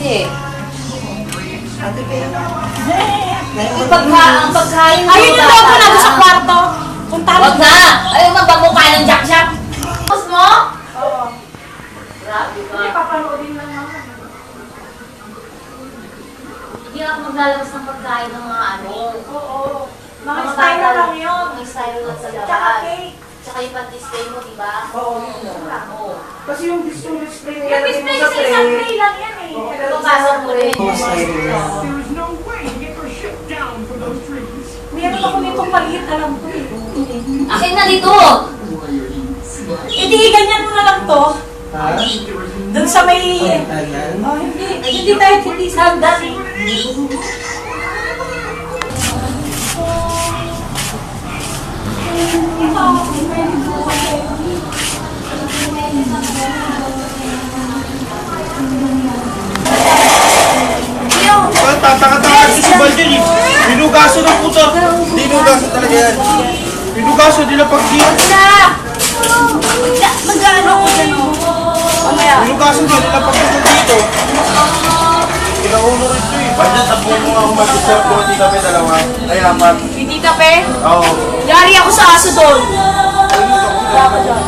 Hindi. Ang pagkain mo. Ayun yung logo na sa kwarto. Punta Wag na! Ayaw magpamukha ng jack-jack. Tapos mo? Oo. Grabe ka. Hindi, papanoodin lang naman. Hindi ako maglalabas ng pagkain ng mga ano. Oo. Mga style na lang yun. Mga style lang sa Tsaka labas. cake. Tsaka yung pan-display mo, di ba? Oo, yun lang. Oo. Kasi yung display Yung nila display sa sa isang tray lang yan eh. Pero pasok mo rin. There's no way to get her ship down from those trees. Meron ako nitong maliit na lang to eh. Akin na dito! Hindi, ganyan mo na lang to. Ha? Doon sa may... Ayan. Oh, hindi tayo hindi sandan eh. Tataka-taka si Baldir eh. Binugaso ng puto. Binugaso talaga yan. Binugaso nila pag di. Mag-ano ko dyan o. Mamaya. Binugaso nila pag dito. Kinaulo rin ito eh. Baldir, tapos mo nga mag-isip ko. Hindi kami dalawa. Ay, apat. Hindi ka pe? Oo. Yari ako sa aso doon. Wala ka dyan.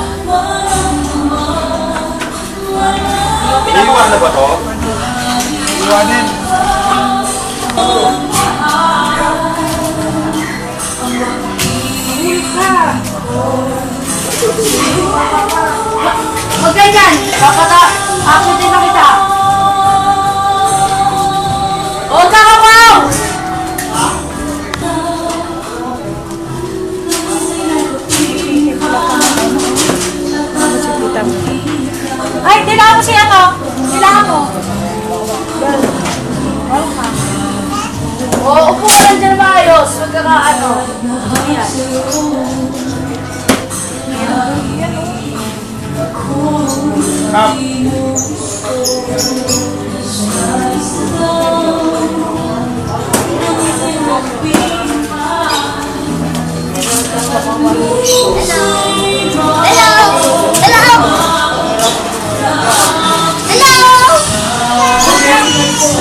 Iiwan na ba to? Iiwanin. Huwag ganyan! Kakata! Action din na kita! Huwag ka kakaw! Ay, kailangan mo siya to! Kailangan mo! Oo, upo ka lang dyan maayos! Huwag ka ka ano! Ayan. Kap.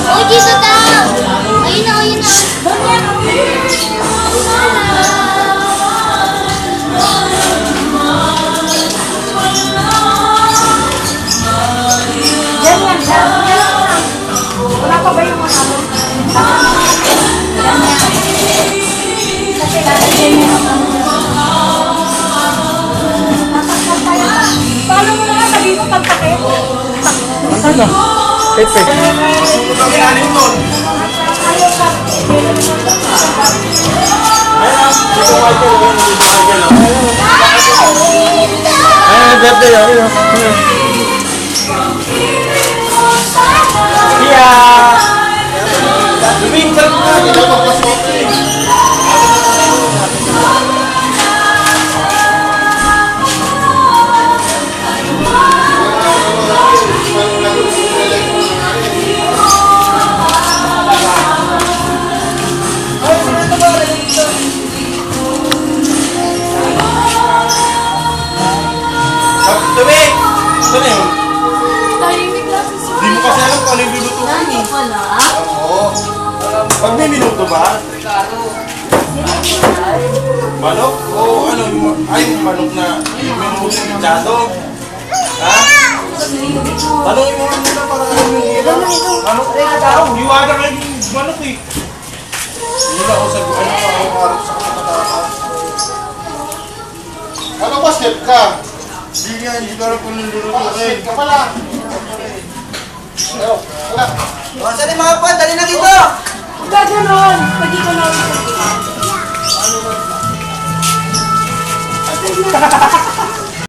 Uy, dito daw! Ayun na, ayun na! Yan yan, yan. Wala pa ba yung mga ano? Kasi lalagyan niya yung ano. Tatakpan tayo. Paano mo naman sabihin mo pagtakip? Saan na? Pepe. Kami anin nun. Ayaw ka. Ay, birthday yun. Iya. Luminsan mo na. Hindi na magpasok eh. Dumi! Ito na yun. Di mo kasi alam kung ano yung luluto. Wala. Oo. Pag may minuto ba? Manok? O ano? Ay, manok na minuto yung dado. Ha? Tanongin mo nga muna para alam yung iba. Manok? Iwaga kayo yung manok eh. Hindi na ako sabi. Ano pa ako harap sa kapataka? Ano ba step ka? Hindi nga, hindi ka alam kung niluluto eh. Step ka pala. Saan yung mga pan? Dali na dito! Huwag ka ganon. Pwede ko na.